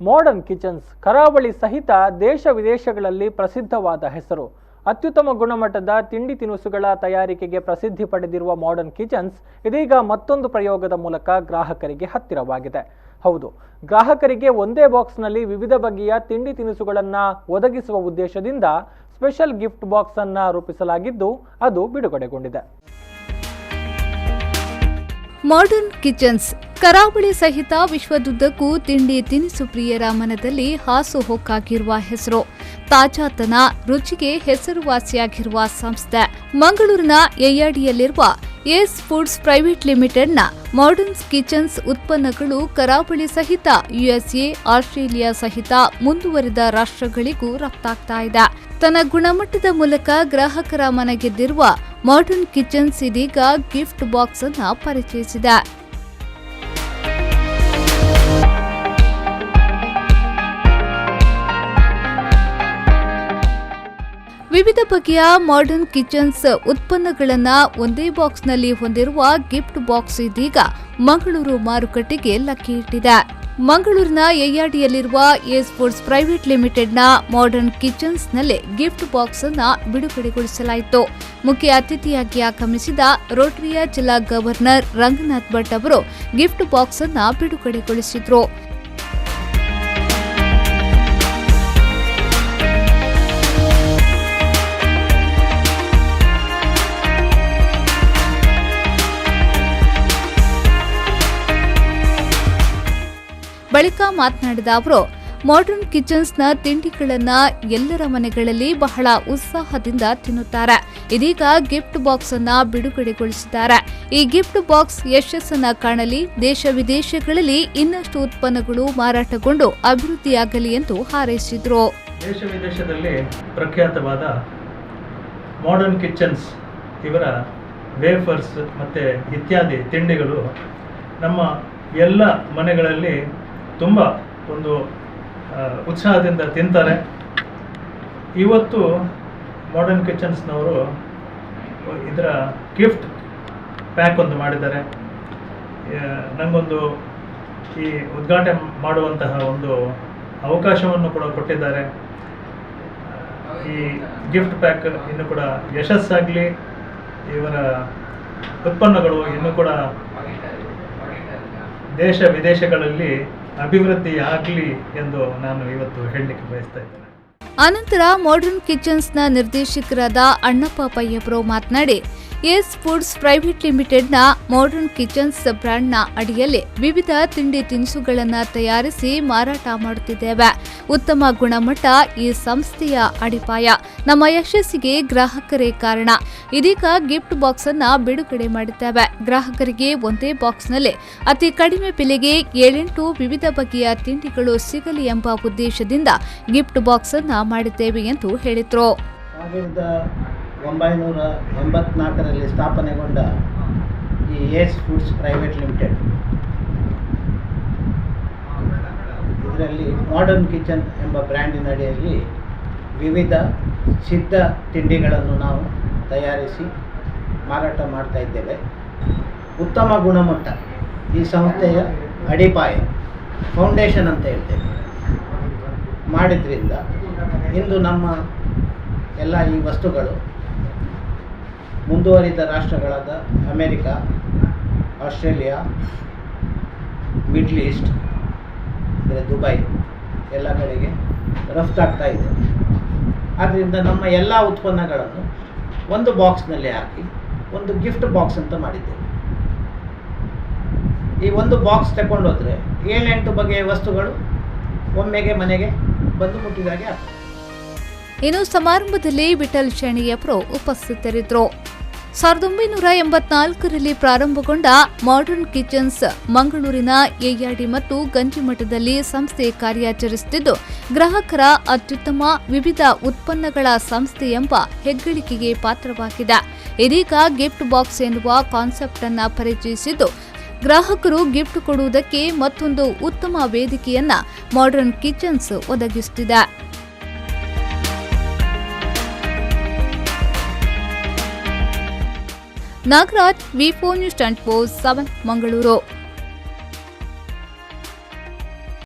Modern kitchens ಕರಾವಳಿ ಸಹಿತ ದೇಶ ವಿದೇಶಗಳಲ್ಲಿ ಪ್ರಸಿದ್ಧವಾದ ಹೆಸರು. ಅತ್ಯುತ್ತಮ ಗುಣಮಟ್ಟದ ತಿಂಡಿ ತಿನಿಸುಗಳ ತಯಾರಿಕೆಗೆ ಪ್ರಸಿದ್ಧಿ ಪಡೆದಿರುವ ಮಾಡರ್ನ್ ಕಿಚನ್ಸ್ ಇದೀಗ ಮತ್ತೊಂದು ಪ್ರಯೋಗದ ಮೂಲಕ ಗ್ರಾಹಕರಿಗೆ ಹತ್ತಿರವಾಗಿದೆ. ಹೌದು, ಗ್ರಾಹಕರಿಗೆ ಒಂದೇ ಬಾಕ್ಸ್ನಲ್ಲಿ ವಿವಿಧ ಬಗೆಯ ತಿಂಡಿ ತಿನಿಸುಗಳನ್ನು ಒದಗಿಸುವ ಉದ್ದೇಶದಿಂದ ಸ್ಪೆಷಲ್ ಗಿಫ್ಟ್ ಬಾಕ್ಸ್ ಅನ್ನು ರೂಪಿಸಲಾಗಿದ್ದು ಅದು ಬಿಡುಗಡೆಗೊಂಡಿದೆ. ಮಾಡರ್ನ್ ಕಿಚನ್ಸ್ ಕರಾವಳಿ ಸಹಿತ ವಿಶ್ವದುದ್ದಕ್ಕೂ ತಿಂಡಿ ತಿನಿಸು ಪ್ರಿಯರ ಮನದಲ್ಲಿ ಹಾಸುಹೊಕ್ಕಾಗಿರುವ ಹೆಸರು. ತಾಜಾತನ, ರುಚಿಗೆ ಹೆಸರುವಾಸಿಯಾಗಿರುವ ಸಂಸ್ಥೆ ಮಂಗಳೂರಿನ ಯಯ್ಯಾಡಿಯಲ್ಲಿರುವ ಏಸ್ ಫುಡ್ಸ್ ಪ್ರೈವೇಟ್ ಲಿಮಿಟೆಡ್ನ ಮಾಡರ್ನ್ ಕಿಚನ್ಸ್ ಉತ್ಪನ್ನಗಳು ಕರಾವಳಿ ಸಹಿತ ಯುಎಸ್ಎ, ಆಸ್ಟ್ರೇಲಿಯಾ ಸಹಿತ ಮುಂದುವರಿದ ರಾಷ್ಟ್ರಗಳಿಗೂ ರಫ್ತಾಗ್ತಾ ಇದೆ. ತನ್ನ ಗುಣಮಟ್ಟದ ಮೂಲಕ ಗ್ರಾಹಕರ ಮನ ಗೆದ್ದಿರುವ ಮಾಡರ್ನ್ ಕಿಚನ್ಸ್ ಇದೀಗ ಗಿಫ್ಟ್ ಬಾಕ್ಸ್ ಅನ್ನು ಪರಿಚಯಿಸಿದೆ. ವಿವಿಧ ಬಗೆಯ ಮಾಡರ್ನ್ ಕಿಚನ್ಸ್ ಉತ್ಪನ್ನಗಳನ್ನು ಒಂದೇ ಬಾಕ್ಸ್ನಲ್ಲಿ ಹೊಂದಿರುವ ಗಿಫ್ಟ್ ಬಾಕ್ಸ್ ಇದೀಗ ಮಂಗಳೂರು ಮಾರುಕಟ್ಟೆಗೆ ಲಗ್ಗೆ ಇಟ್ಟಿದೆ. ಮಂಗಳೂರಿನ ಯಯ್ಯಾಡಿಯಲ್ಲಿರುವ ಏಸ್ ಫುಡ್ಸ್ ಪ್ರೈವೇಟ್ ಲಿಮಿಟೆಡ್ನ ಮಾಡರ್ನ್ ಕಿಚನ್ಸ್ನಲ್ಲಿ ಗಿಫ್ಟ್ ಬಾಕ್ಸ್ ಅನ್ನು ಬಿಡುಗಡೆಗೊಳಿಸಲಾಯಿತು. ಮುಖ್ಯ ಅತಿಥಿಯಾಗಿ ಆಗಮಿಸಿದ ರೋಟರಿಯ ಜಿಲ್ಲಾ ಗವರ್ನರ್ ರಂಗನಾಥ್ ಭಟ್ ಅವರು ಗಿಫ್ಟ್ ಬಾಕ್ಸ್ ಅನ್ನು ಬಿಡುಗಡೆಗೊಳಿಸಿದರು. ಬಳಿಕ ಮಾತನಾಡಿದ ಅವರು, ಮಾಡರ್ನ್ ಕಿಚನ್ಸ್ನ ತಿಂಡಿಗಳನ್ನು ಎಲ್ಲರ ಮನೆಗಳಲ್ಲಿ ಬಹಳ ಉತ್ಸಾಹದಿಂದ ತಿನ್ನುತ್ತಾರೆ. ಇದೀಗ ಗಿಫ್ಟ್ ಬಾಕ್ಸ್ ಅನ್ನ ಬಿಡುಗಡೆಗೊಳಿಸಿದ್ದಾರೆ. ಈ ಗಿಫ್ಟ್ ಬಾಕ್ಸ್ ಯಶಸ್ಸನ್ನ ಕಾಣಲಿ, ದೇಶ ವಿದೇಶಗಳಲ್ಲಿ ಇನ್ನಷ್ಟು ಉತ್ಪನ್ನಗಳು ಮಾರಾಟಗೊಂಡು ಅಭಿವೃದ್ಧಿಯಾಗಲಿ ಎಂದು ಹಾರೈಸಿದರು. ದೇಶ ವಿದೇಶದಲ್ಲಿ ಪ್ರಖ್ಯಾತವಾದ ಮಾಡರ್ನ್ ಕಿಚನ್ಸ್ ಇವರ ವೇಫರ್ಸ್ ಮತ್ತು ಇತ್ಯಾದಿ ತಿಂಡಿಗಳು ನಮ್ಮ ಎಲ್ಲ ಮನೆಗಳಲ್ಲಿ ತುಂಬ ಒಂದು ಉತ್ಸಾಹದಿಂದ ತಿಂತಾರೆ. ಇವತ್ತು ಮಾಡರ್ನ್ ಕಿಚನ್ಸ್ನವರು ಇದರ ಗಿಫ್ಟ್ ಪ್ಯಾಕ್ ಒಂದು ಮಾಡಿದ್ದಾರೆ. ನನಗೊಂದು ಈ ಉದ್ಘಾಟನೆ ಮಾಡುವಂತಹ ಒಂದು ಅವಕಾಶವನ್ನು ಕೂಡ ಕೊಟ್ಟಿದ್ದಾರೆ. ಈ ಗಿಫ್ಟ್ ಪ್ಯಾಕ್ ಇನ್ನೂ ಕೂಡ ಯಶಸ್ಸಾಗಲಿ, ಇವರ ಉತ್ಪನ್ನಗಳು ಇನ್ನೂ ಕೂಡ ದೇಶ ವಿದೇಶಗಳಲ್ಲಿ ಅಭಿವೃದ್ಧಿ ಆಗಲಿ ಎಂದು ನಾನು ಇವತ್ತು ಹೇಳಲಿಕ್ಕೆ ಬಯಸ್ತಾ ಇದ್ದೇನೆ. ಅನಂತರ ಮಾಡರ್ನ್ ಕಿಚನ್ಸ್ನ ನಿರ್ದೇಶಕರಾದ ಅಣ್ಣಪ್ಪ ಪಯ್ಯಪ್ರೋ ಮಾತನಾಡಿ, ಏಸ್ ಫುಡ್ಸ್ ಪ್ರೈವೇಟ್ ಲಿಮಿಟೆಡ್ನ ಮಾಡರ್ನ್ ಕಿಚನ್ಸ್ ಬ್ರ್ಯಾಂಡ್ನ ಅಡಿಯಲ್ಲಿ ವಿವಿಧ ತಿಂಡಿ ತಿನಿಸುಗಳನ್ನು ತಯಾರಿಸಿ ಮಾರಾಟ ಮಾಡುತ್ತಿದ್ದೇವೆ. ಉತ್ತಮ ಗುಣಮಟ್ಟ ಈ ಸಂಸ್ಥೆಯ ಅಡಿಪಾಯ. ನಮ್ಮ ಯಶಸ್ಸಿಗೆ ಗ್ರಾಹಕರೇ ಕಾರಣ. ಇದೀಗ ಗಿಫ್ಟ್ ಬಾಕ್ಸ್ ಅನ್ನ ಬಿಡುಗಡೆ ಮಾಡಿದ್ದೇವೆ. ಗ್ರಾಹಕರಿಗೆ ಒಂದೇ ಬಾಕ್ಸ್ನಲ್ಲಿ ಅತಿ ಕಡಿಮೆ ಬೆಲೆಗೆ 7-8 ವಿವಿಧ ಬಗೆಯ ತಿಂಡಿಗಳು ಸಿಗಲಿ ಎಂಬ ಉದ್ದೇಶದಿಂದ ಗಿಫ್ಟ್ ಬಾಕ್ಸ್ ಅನ್ನ ಮಾಡಿದ್ದೇವೆ ಎಂದು ಹೇಳಿದರು. 1984ರಲ್ಲಿ ಸ್ಥಾಪನೆಗೊಂಡ ಈ ಏಸ್ ಫುಡ್ಸ್ ಪ್ರೈವೇಟ್ ಲಿಮಿಟೆಡ್ ಇದರಲ್ಲಿ ಮಾಡರ್ನ್ ಕಿಚನ್ ಎಂಬ ಬ್ರ್ಯಾಂಡಿನ ಅಡಿಯಲ್ಲಿ ವಿವಿಧ ಸಿದ್ಧ ತಿಂಡಿಗಳನ್ನು ನಾವು ತಯಾರಿಸಿ ಮಾರಾಟ ಮಾಡ್ತಾ ಇದ್ದೇವೆ. ಉತ್ತಮ ಗುಣಮಟ್ಟ ಈ ಸಂಸ್ಥೆಯ ಅಡಿಪಾಯ, ಫೌಂಡೇಶನ್ ಅಂತ ಹೇಳ್ತೇವೆ. ಮಾಡಿದ್ರಿಂದ ಇಂದು ನಮ್ಮ ಎಲ್ಲ ಈ ವಸ್ತುಗಳು ಮುಂದುವರಿದ ರಾಷ್ಟ್ರಗಳಾದ ಅಮೆರಿಕ, ಆಸ್ಟ್ರೇಲಿಯಾ, ಮಿಡ್ಲ್ ಈಸ್ಟ್ ಅಂದರೆ ದುಬೈ ಎಲ್ಲ ಕಡೆಗೆ ರಫ್ತಾಗ್ತಾ ಇದೆ. ಆದ್ದರಿಂದ ನಮ್ಮ ಎಲ್ಲ ಉತ್ಪನ್ನಗಳನ್ನು ಒಂದು ಬಾಕ್ಸ್ನಲ್ಲಿ ಹಾಕಿ ಒಂದು ಗಿಫ್ಟ್ ಬಾಕ್ಸ್ ಅಂತ ಮಾಡಿದ್ದೇವೆ. ಈ ಒಂದು ಬಾಕ್ಸ್ ತಗೊಂಡೋದ್ರೆ 7-8 ಬಗೆಯ ವಸ್ತುಗಳು ಒಮ್ಮೆಗೆ ಮನೆಗೆ ಬಂದು ಮುಟ್ಟಿದಾಗೆ ಆಗ್ತದೆ. ಇನ್ನು ಸಮಾರಂಭದಲ್ಲಿ ವಿಠಲ್ ಶೆಣಿಯಪ್ರೋ ಉಪಸ್ಥಿತರಿದ್ದರು. 1984ರಲ್ಲಿ ಪ್ರಾರಂಭಗೊಂಡ ಮಾಡರ್ನ್ ಕಿಚನ್ಸ್ ಮಂಗಳೂರಿನ ಯಯ್ಯಾಡಿ ಮತ್ತು ಗಂಜಿಮಠದಲ್ಲಿ ಸಂಸ್ಥೆ ಕಾರ್ಯಾಚರಿಸುತ್ತಿದ್ದು, ಗ್ರಾಹಕರ ಅತ್ಯುತ್ತಮ ವಿವಿಧ ಉತ್ಪನ್ನಗಳ ಸಂಸ್ಥೆ ಎಂಬ ಹೆಗ್ಗಳಿಕೆಗೆ ಪಾತ್ರವಾಗಿದೆ. ಇದೀಗ ಗಿಫ್ಟ್ ಬಾಕ್ಸ್ ಎನ್ನುವ ಕಾನ್ಸೆಪ್ಟ್ ಅನ್ನು ಪರಿಚಯಿಸಿದ್ದು, ಗ್ರಾಹಕರು ಗಿಫ್ಟ್ ಕೊಡುವುದಕ್ಕೆ ಮತ್ತೊಂದು ಉತ್ತಮ ವೇದಿಕೆಯನ್ನ ಮಾಡರ್ನ್ ಕಿಚನ್ಸ್ ಒದಗಿಸುತ್ತಿದೆ. ನಾಗರಾಜ್, ವಿ4 ನ್ಯೂಸ್ 7 ಮಂಗಳೂರು.